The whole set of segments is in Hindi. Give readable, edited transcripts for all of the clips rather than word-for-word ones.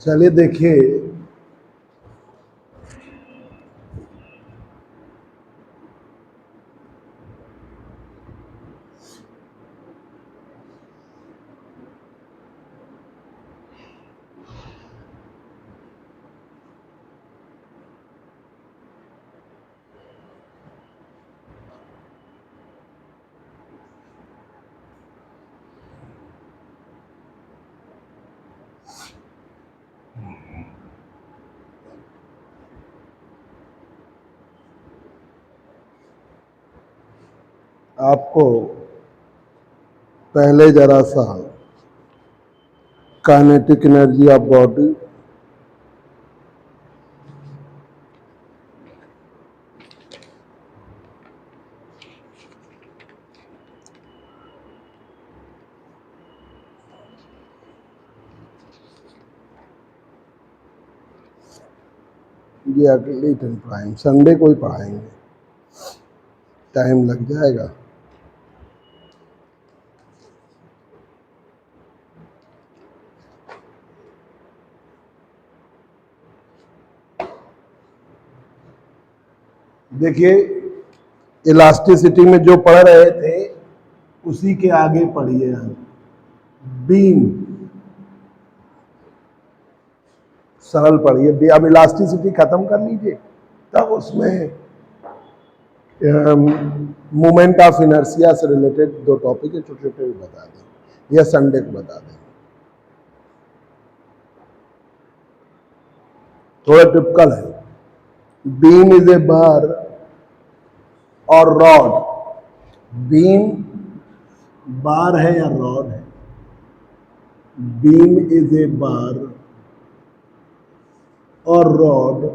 चलिए देखिए, आपको पहले जरा सा काइनेटिक एनर्जी ऑफ बॉडी, ये अगली दिन पढ़ाएंगे, संडे को ही पढ़ाएंगे, टाइम लग जाएगा। देखिए, इलास्टिसिटी में जो पढ़ रहे थे उसी के आगे पढ़िए हम। बीम सरल पढ़िए, अब इलास्टिसिटी खत्म कर लीजिए, तब उसमें मोमेंट ऑफ इनर्शिया से रिलेटेड दो टॉपिक है, छोटे छोटे बता दें, या संडे को बता दें। थोड़ा टिपिकल है। बीम इज ए बार और रॉड। बीम बार है या रॉड है? बीम इज ए बार और रॉड,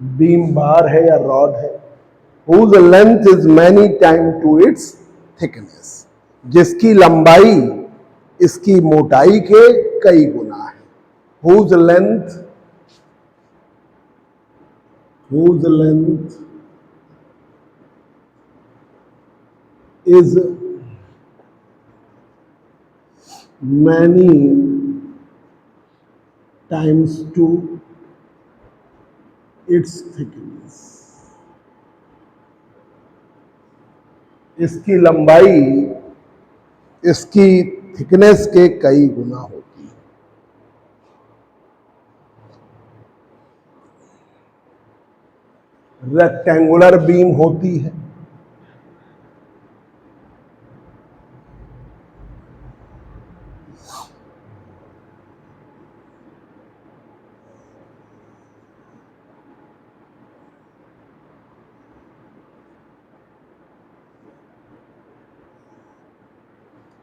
बीम बार है या रॉड है? whose length is many time to its thickness, जिसकी लंबाई इसकी मोटाई के कई गुना है। whose length is many times to its thickness, इसकी लंबाई इसकी थिकनेस के कई गुना होती है। रेक्टेंगुलर बीम होती है,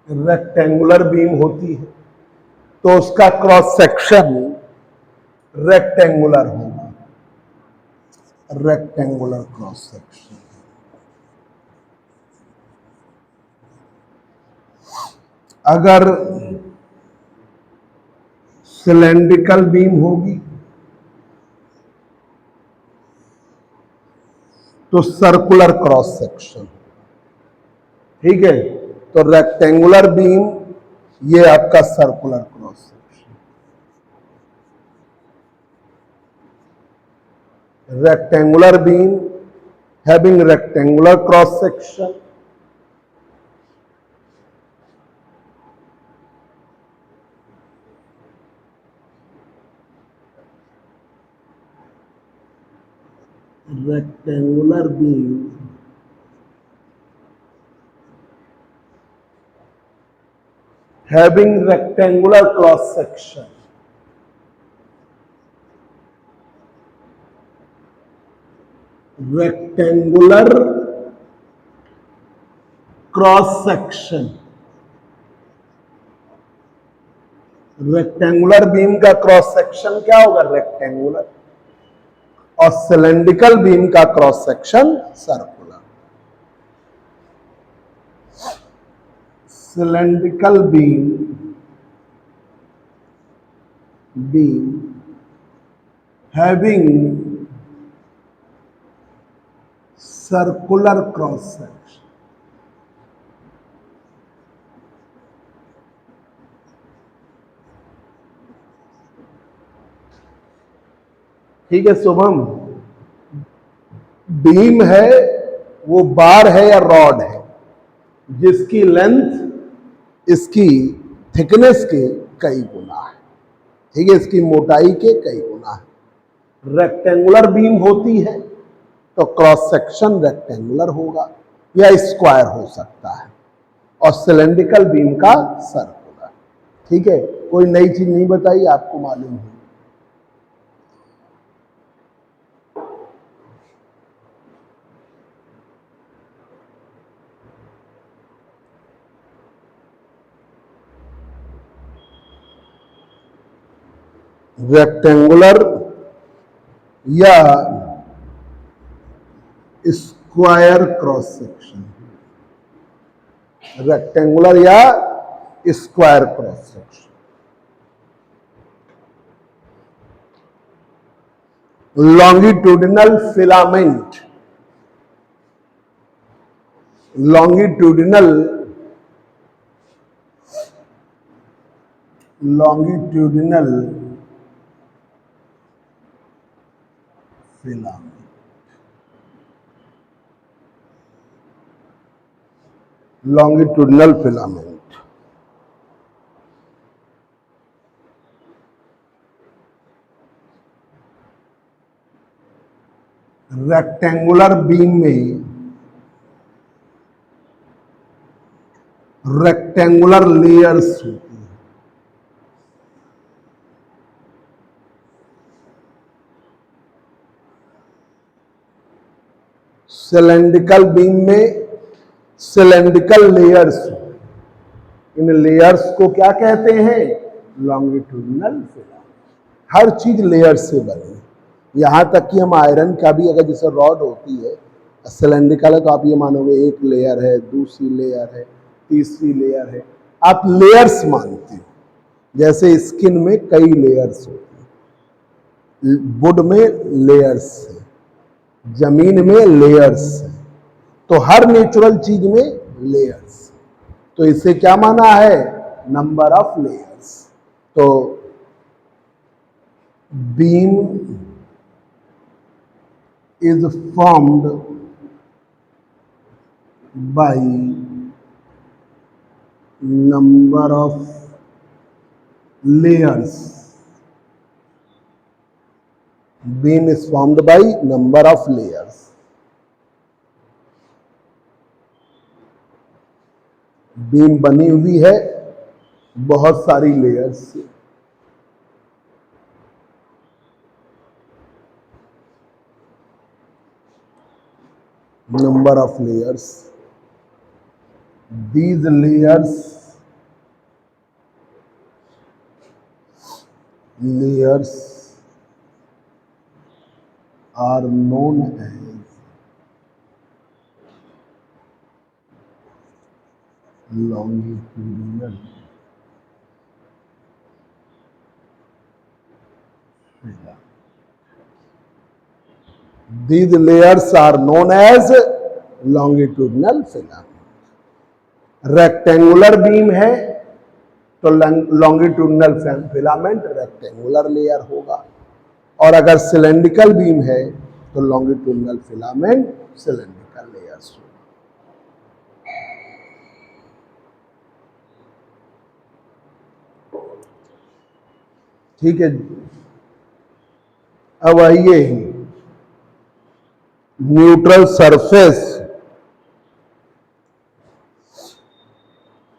रेक्टेंगुलर बीम होती है, तो उसका क्रॉस सेक्शन रेक्टेंगुलर होगा, रेक्टेंगुलर क्रॉस सेक्शन। अगर सिलेंड्रिकल बीम होगी तो सर्कुलर क्रॉस सेक्शन। ठीक है, तो रेक्टेंगुलर बीम ये आपका circular cross section, rectangular beam having rectangular cross section, rectangular beam having rectangular cross section, rectangular cross section. Rectangular beam का क्रॉस सेक्शन क्या होगा? रेक्टेंगुलर। और सिलेंड्रिकल बीम का cross section circular. Cylindrical beam having circular cross section, ठीक है शुभम, बीम है वो बार है या रॉड है जिसकी लेंथ इसकी थिकनेस के कई गुना है। ठीक है, इसकी मोटाई के कई गुना है। रेक्टेंगुलर बीम होती है तो क्रॉस सेक्शन रेक्टेंगुलर होगा या स्क्वायर हो सकता है, और सिलेंड्रिकल बीम का सर्कुलर। ठीक है, कोई नई चीज नहीं बताई, आपको मालूम है। रेक्टेंगुलर या स्क्वायर क्रॉस सेक्शन, रेक्टेंगुलर या square cross section. Longitudinal filament, longitudinal filament, longitudinal filament rectangular beam में रेक्टेंगुलर लेयर्स होती है। सिलेंड्रिकल बीम में सिलेंड्रिकल लेयर्स, इन लेयर्स को क्या कहते हैं? Longitudinal filament. हर चीज लेयर से बनी, यहां तक कि हम आयरन का भी, अगर जैसे रॉड होती है सिलेंड्रिकल है तो आप ये मानोगे एक लेयर है, दूसरी लेयर है, तीसरी लेयर है, आप लेयर्स मानते हो। जैसे स्किन में कई लेयर्स होती है, वुड में लेयर्स है, जमीन में लेयर्स है, तो हर नेचुरल चीज में लेयर्स। तो इससे क्या माना है? Number of layers. तो beam is formed by number of layers. Beam is formed by number of layers. Beam बनी हुई है बहुत सारी लेयर्स से। Number of layers. These layers are known as longitudinal filament. These layers are known as longitudinal filament. Rectangular beam है तो लॉन्गिट्यूडिनल फिलामेंट रेक्टेंगुलर लेयर होगा, और अगर सिलेंड्रिकल बीम है तो लॉन्गिट्यूडिनल फिलामेंट सिलेंड्रिकल लेयर्स होगा। ठीक है, अब आइए न्यूट्रल सरफेस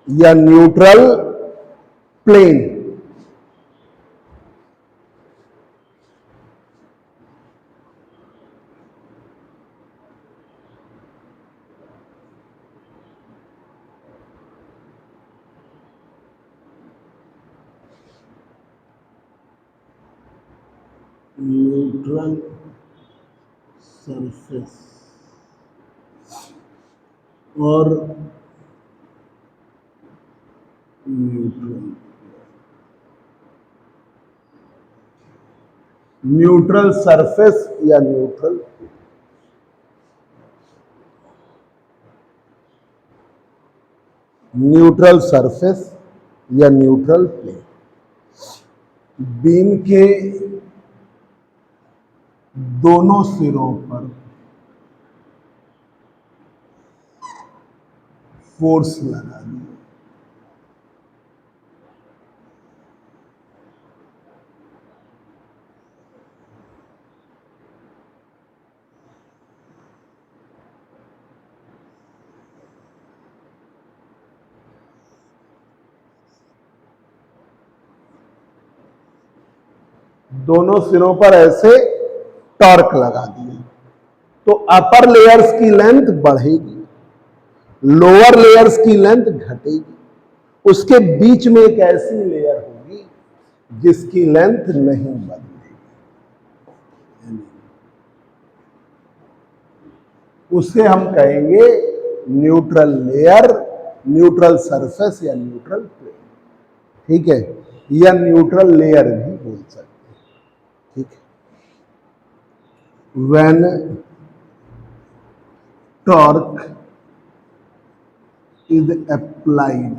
या न्यूट्रल प्लेन। न्यूट्रल सरफेस और न्यूट्रल सरफेस या न्यूट्रल सरफेस या न्यूट्रल प्लेन। बीम के दोनों सिरों पर फोर्स लगा दिया। दोनों सिरों पर ऐसे टॉर्क लगा दिया तो अपर लेयर्स की लेंथ बढ़ेगी, लोअर लेयर्स की लेंथ घटेगी। उसके बीच में एक ऐसी लेयर होगी जिसकी लेंथ नहीं बदलेगी, उसे हम कहेंगे न्यूट्रल लेयर, न्यूट्रल सरफेस या न्यूट्रल प्लेन। ठीक है, या न्यूट्रल लेयर भी बोल सकते हैं। ठीक है, when torque is applied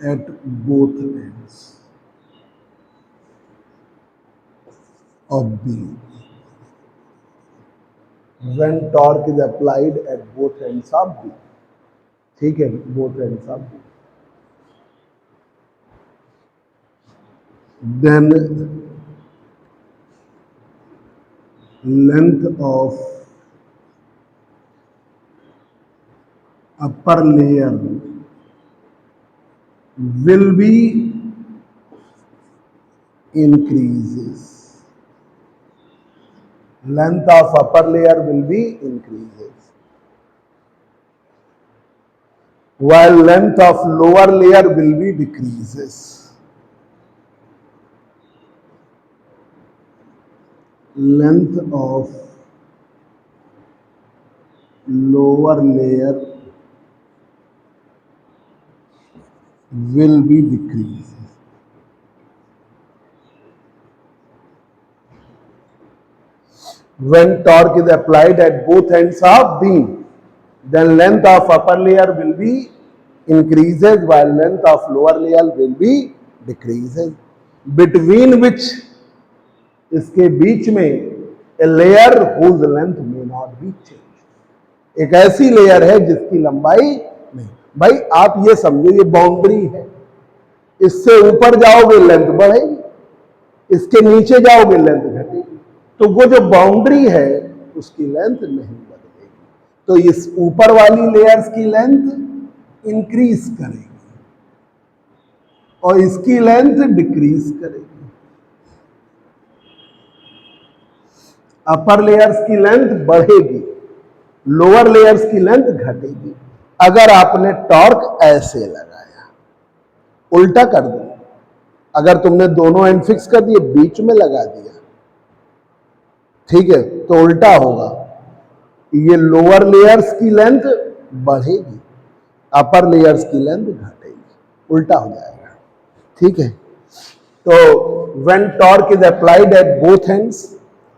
at both ends of beam. When torque is applied at both ends of beam. ठीक है, both ends of beam. Then length of upper layer will be increases. Length of upper layer will be increases, while length of lower layer will be decreases. Length of lower layer will be decreased. When torque is applied at both ends of beam, then length of upper layer will be increases while length of lower layer will be decreases. Between which, इसके बीच में a layer whose length may not be changed. एक ऐसी लेयर है जिसकी लंबाई नहीं। भाई आप ये समझो, ये बाउंड्री है, इससे ऊपर जाओगे लेंथ बढ़ेगी, इसके नीचे जाओगे लेंथ घटेगी। तो वो जो बाउंड्री है उसकी लेंथ नहीं बदलेगी, तो इस ऊपर वाली लेयर्स की लेंथ इंक्रीज करेगी और इसकी लेंथ डिक्रीज करेगी। अपर लेयर्स की लेंथ बढ़ेगी, लोअर लेयर्स की लेंथ घटेगी। अगर आपने टॉर्क ऐसे लगाया, उल्टा कर दो, अगर तुमने दोनों एंड फिक्स कर दिए, बीच में लगा दिया, ठीक है, तो उल्टा होगा, ये लोअर लेयर्स की लेंथ बढ़ेगी, अपर लेयर्स की लेंथ घटेगी, उल्टा हो जाएगा। ठीक है, तो when torque is applied at both ends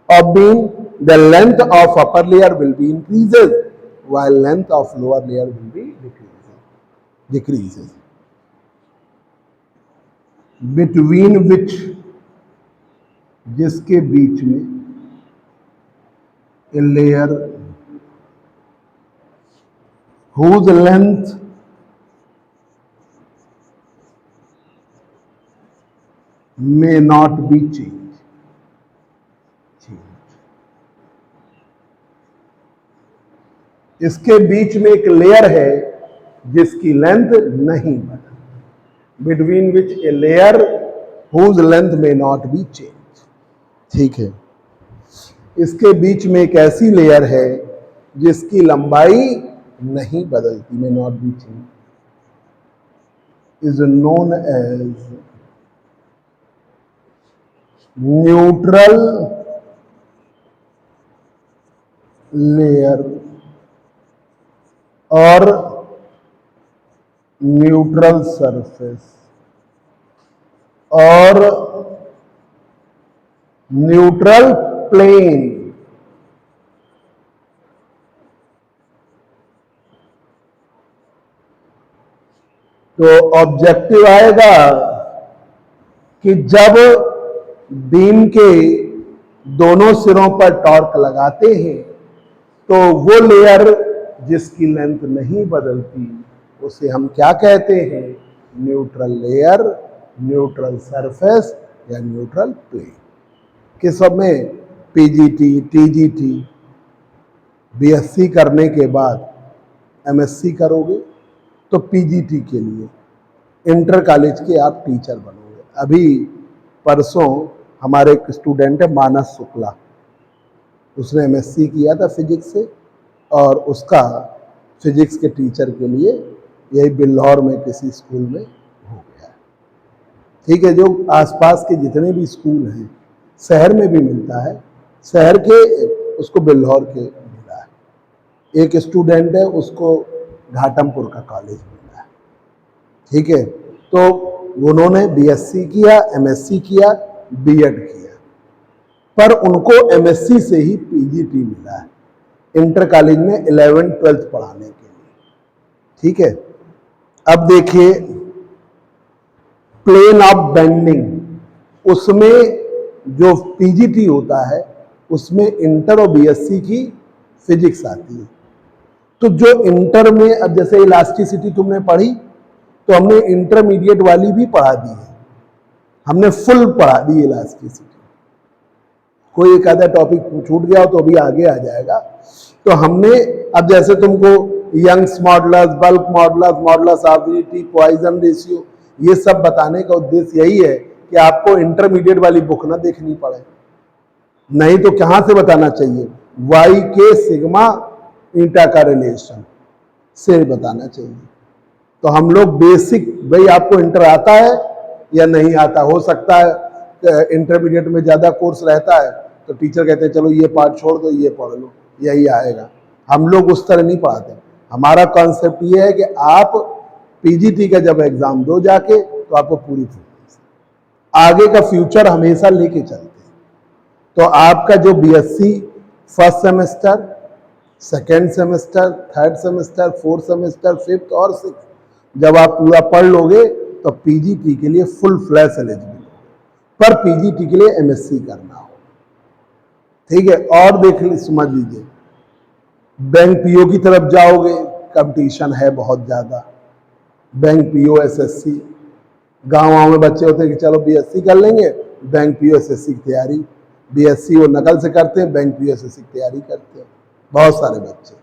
of beam, the length of upper layer will be increases while length of lower layer will be decreases. Between which, जिसके बीच में a layer whose length may not be changed. इसके बीच में एक लेयर है जिसकी लेंथ नहीं बदलती, between which a layer whose length may not be change. ठीक है, इसके बीच में एक ऐसी लेयर है जिसकी लंबाई नहीं बदलती, may not be change, is known as neutral layer और न्यूट्रल सरफेस और न्यूट्रल प्लेन। तो ऑब्जेक्टिव आएगा कि जब बीम के दोनों सिरों पर टॉर्क लगाते हैं तो वो लेयर जिसकी लेंथ नहीं बदलती उसे हम क्या कहते हैं? न्यूट्रल लेयर, न्यूट्रल सरफेस या न्यूट्रल प्लेन। किस सब में? पीजीटी, टीजीटी, बीएससी करने के बाद एमएससी करोगे तो पीजीटी के लिए इंटर कॉलेज के आप टीचर बनोगे। अभी परसों हमारे एक स्टूडेंट है मानस शुक्ला, उसने एमएससी किया था फिजिक्स से और उसका फिजिक्स के टीचर के लिए यही बिल्लौर में किसी स्कूल में हो गया। ठीक है, जो आसपास के जितने भी स्कूल हैं, शहर में भी मिलता है, शहर के उसको बिल्लौर के मिला है। एक स्टूडेंट है उसको घाटमपुर का कॉलेज मिला है। ठीक है, तो उन्होंने बीएससी किया, एमएससी किया, बीएड किया, पर उनको एमएससी से ही पीजीटी मिला है इंटर कॉलेज में 11th-12th पढ़ाने के लिए। ठीक है, अब देखिए प्लेन ऑफ बेंडिंग, उसमें जो पीजीटी होता है उसमें इंटर और बीएससी की फिजिक्स आती है। तो जो इंटर में, अब जैसे इलास्टिसिटी तुमने पढ़ी तो हमने इंटरमीडिएट वाली भी पढ़ा दी है, हमने फुल पढ़ा दी इलास्टिसिटी। कोई एक आधा टॉपिक छूट गया हो तो अभी आगे आ जाएगा। तो हमने अब जैसे तुमको Young's modulus, bulk modulus, modulus of unity, Poisson ratio, ये सब बताने का उद्देश्य यही है कि आपको इंटरमीडिएट वाली बुक ना देखनी पड़े। नहीं तो कहां से बताना चाहिए? वाई के सिग्मा ईटा का रिलेशन से बताना चाहिए। तो हम लोग बेसिक, भाई आपको इंटर आता है या नहीं आता, हो सकता है इंटरमीडिएट में ज्यादा कोर्स रहता है तो टीचर कहते हैं चलो ये पार्ट छोड़ दो, ये पढ़ लो, यही आएगा। हम लोग उस तरह नहीं पढ़ाते। हमारा कॉन्सेप्ट ये है कि आप पीजीटी का जब एग्जाम दो जाके तो आपको पूरी आगे का फ्यूचर हमेशा लेके चलते हैं। तो आपका जो BSc first semester, second semester, third semester, fourth semester, fifth और सिक्स जब आप पूरा पढ़ लोगे तो पीजीटी के लिए फुल फ्लैश एलिजिबल हो, पर पीजीटी के लिए एमएससी करना हो। ठीक है, और देख समझ लीजिए, बैंक पीओ की तरफ जाओगे, कंपटीशन है बहुत ज्यादा। बैंक पीओ, एसएससी, गाँव में बच्चे होते हैं कि चलो बीएससी कर लेंगे, बैंक पीओ एसएससी की तैयारी, बीएससी वो नकल से करते हैं, बैंक पीओ एसएससी की तैयारी करते हैं। बहुत सारे बच्चे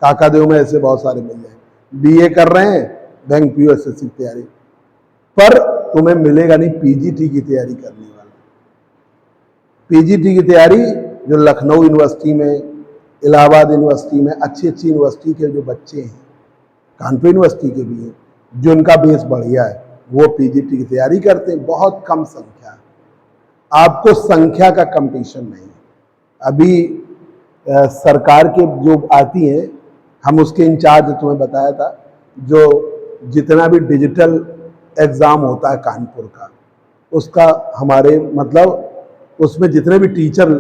काकादेव में ऐसे बहुत सारे मिल जाएंगे, बीए कर रहे हैं, बैंक पीओ एसएससी की तैयारी, पर तुम्हें मिलेगा नहीं पीजीटी की तैयारी करने वाला। पीजीटी की तैयारी जो लखनऊ यूनिवर्सिटी में, इलाहाबाद यूनिवर्सिटी में, अच्छी अच्छी यूनिवर्सिटी के जो बच्चे हैं, कानपुर यूनिवर्सिटी के भी हैं, जो उनका बेस बढ़िया है, वो पीजीटी की तैयारी करते हैं। बहुत कम संख्या, आपको संख्या का कंपटीशन नहीं है। अभी सरकार के जो आती हैं, हम उसके इंचार्ज तुम्हें बताया था, जो जितना भी डिजिटल एग्जाम होता है कानपुर का, उसका हमारे मतलब उसमें जितने भी टीचर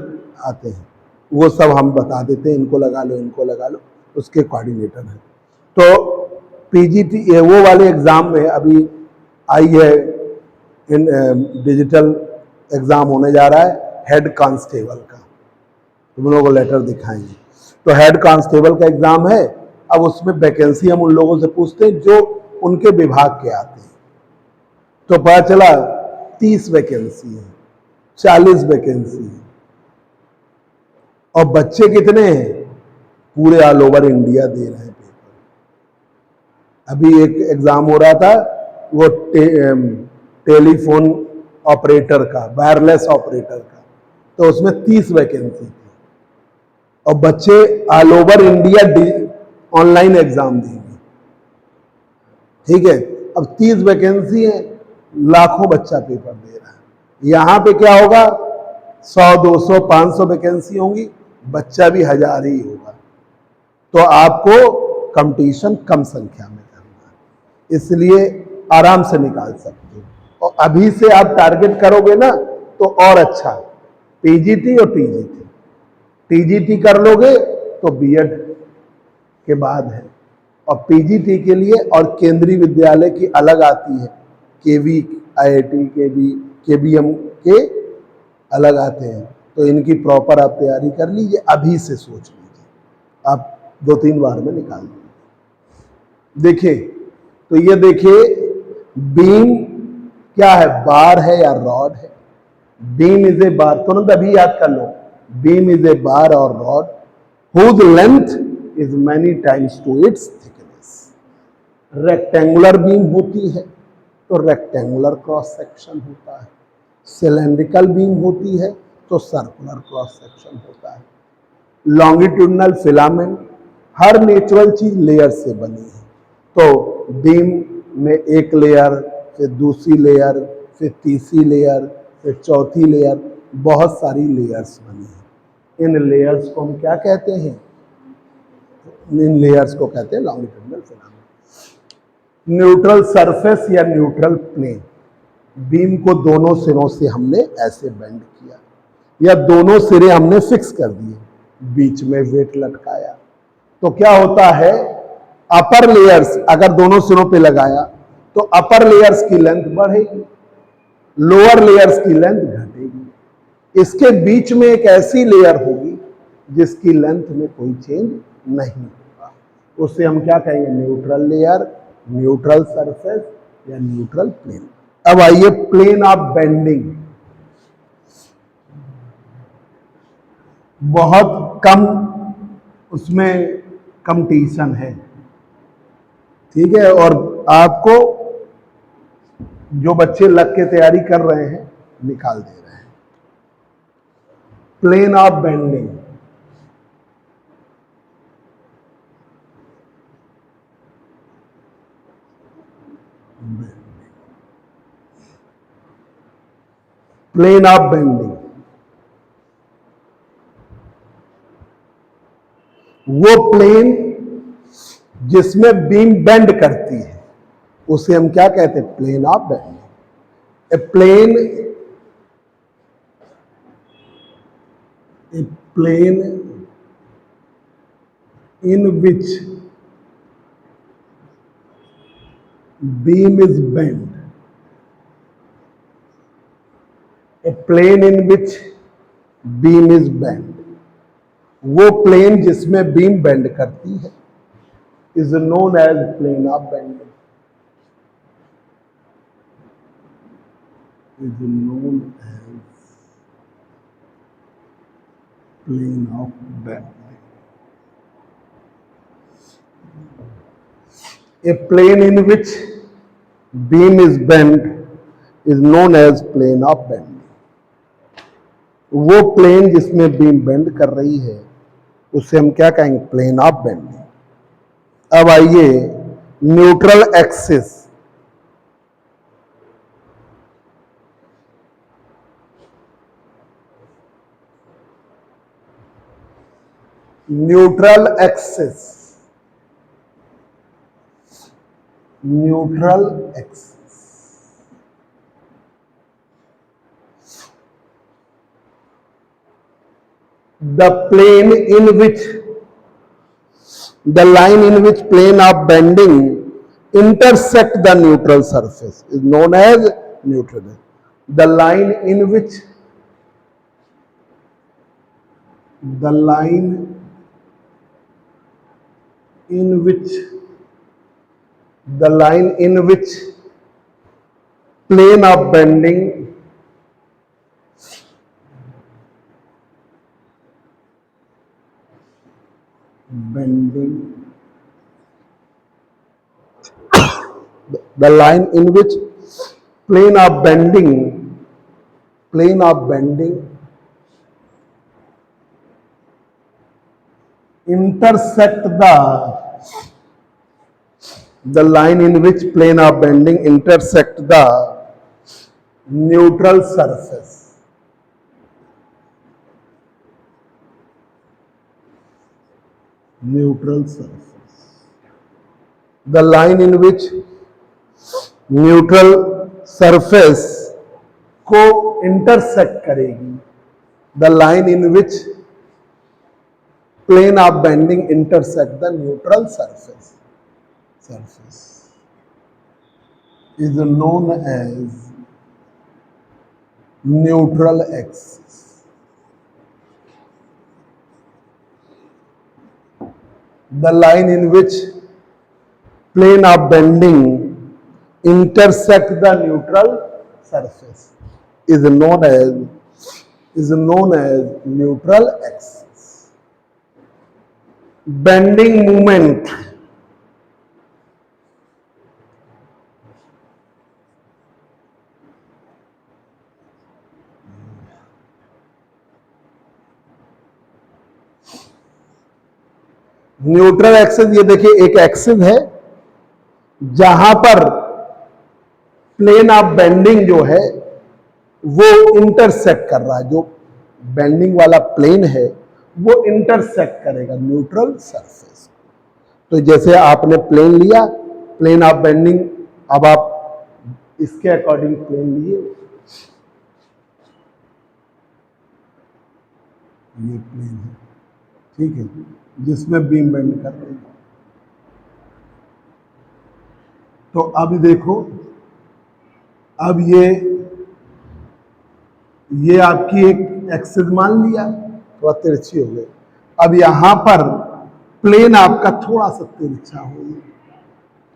आते हैं वो सब हम बता देते हैं, इनको लगा लो, इनको लगा लो, उसके कोऑर्डिनेटर हैं। तो पीजीटी वो वाले एग्जाम में अभी आई है, डिजिटल एग्जाम होने जा रहा है हेड कांस्टेबल का, तुम लोगों को लेटर दिखाएंगे। तो हेड कांस्टेबल का एग्जाम है। अब उसमें वैकेंसी हम उन लोगों से पूछते हैं जो उनके विभाग के आते हैं, तो पता चला 30 वैकेंसी है, 40 वैकेंसी है, और बच्चे कितने हैं? पूरे ऑल ओवर इंडिया दे रहे हैं पेपर। अभी एक एग्जाम हो रहा था, वो टेलीफोन ऑपरेटर का, वायरलेस ऑपरेटर का, तो उसमें 30 वैकेंसी थी, और बच्चे all over India online exam देंगे। ठीक है, अब 30 वैकेंसी है, लाखों बच्चा पेपर दे रहा है। यहां पे क्या होगा? 100, 200, 500 वैकेंसी होंगी, बच्चा भी 1000 ही होगा। तो आपको कंपटीशन कम संख्या में करना है, इसलिए आराम से निकाल सकते हो। और अभी से आप टारगेट करोगे ना तो और अच्छा, पीजीटी और टीजीटी। टीजीटी कर लोगे तो बीएड के बाद है, और पीजीटी के लिए और केंद्रीय विद्यालय की अलग आती है, केवी, आईआईटी, केवी, केबीएम के अलग आते हैं। तो इनकी प्रॉपर आप तैयारी कर लीजिए, अभी से सोच लीजिए, आप 2-3 बार में निकाल लीजिए। देखिए, तो ये देखिए, बीम क्या है, बार है या रॉड है? बीम इज ए बार, तुरंत अभी याद कर लो, बीम इज ए बार और rod whose length is many times to its thickness। Rectangular beam होती है तो रेक्टेंगुलर क्रॉस सेक्शन होता है, सिलेंड्रिकल बीम होती है तो सर्कुलर क्रॉस सेक्शन होता है। लॉन्गिट्यूडनल फिलामेंट, हर नेचुरल चीज लेयर से बनी है। तो बीम में एक लेयर, फिर दूसरी लेयर, फिर तीसरी लेयर, फिर चौथी लेयर, बहुत सारी लेयर्स बनी है। इन लेयर्स को हम क्या कहते हैं? इन लेयर्स को कहते हैं लॉन्गिट्यूडनल फिलामेंट। न्यूट्रल सरफेस या न्यूट्रल प्लेन, बीम को दोनों सिरों से हमने ऐसे बेंड किया या दोनों सिरे हमने फिक्स कर दिए, बीच में वेट लटकाया, तो क्या होता है, अपर लेयर्स अगर दोनों सिरों पे लगाया तो अपर लेयर्स की लेंथ बढ़ेगी, लोअर लेयर्स की लेंथ घटेगी। इसके बीच में एक ऐसी लेयर होगी जिसकी लेंथ में कोई चेंज नहीं होगा, उसे हम क्या कहेंगे? न्यूट्रल लेयर, न्यूट्रल सरफेस या न्यूट्रल प्लेन। अब आइए प्लेन ऑफ बेंडिंग, बहुत कम उसमें कंपटीशन है, ठीक है, और आपको जो बच्चे लग के तैयारी कर रहे हैं निकाल दे रहे हैं। Plane of bending, plane of bending वो प्लेन जिसमें बीम बेंड करती है उसे हम क्या कहते हैं? Plane of bending. A plane, a plane in which beam is bent, a plane in which beam is bent, वो प्लेन जिसमें बीम बेंड करती है is known as plane of bending, is known as plane of bending. A plane in which beam is bent is known as plane of bending। वो प्लेन जिसमें बीम बेंड कर रही है उसे हम क्या कहेंगे? Plane of bending. अब आइए neutral axis, neutral axis, neutral axis, the plane in which, the line in which plane of bending intersect the neutral surface is known as neutral। the line in which, the line in which, the line in which plane of bending the line in which plane of bending intersect the line in which plane of bending intersect the neutral surface, neutral surface, the line in which neutral surface को इंटरसेक्ट करेगी, the line in which plane of bending intersect the neutral surface, surface is known as neutral axis. The line in which plane of bending intersect the neutral surface is known as neutral axis. Bending moment neutral axis, ये देखिए एक एक्सिस है जहां पर प्लेन ऑफ बेंडिंग जो है वो इंटरसेक्ट कर रहा है, जो बेंडिंग वाला प्लेन है वो इंटरसेक्ट करेगा न्यूट्रल सरफेस। तो जैसे आपने प्लेन लिया, प्लेन ऑफ बेंडिंग, अब आप इसके अकॉर्डिंग प्लेन लिए, ये प्लेन है, ठीक है, जिसमें बीम बेंड कर रही है। तो अब देखो, अब ये आपकी एक एक्सिस मान लिया, थोड़ा तिरछी हो गई। अब यहां पर प्लेन आपका थोड़ा सा तिरछा हो गया,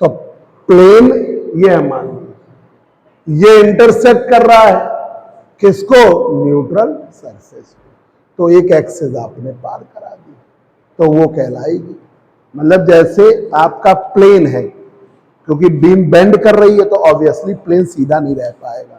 तो प्लेन ये मान लिया, ये इंटरसेक्ट कर रहा है किसको? न्यूट्रल सरफेस को। तो एक एक्सिस आपने पार करा दी, तो वो कहलाएगी, मतलब जैसे आपका प्लेन है, क्योंकि बीम बेंड कर रही है तो ऑब्वियसली प्लेन सीधा नहीं रह पाएगा,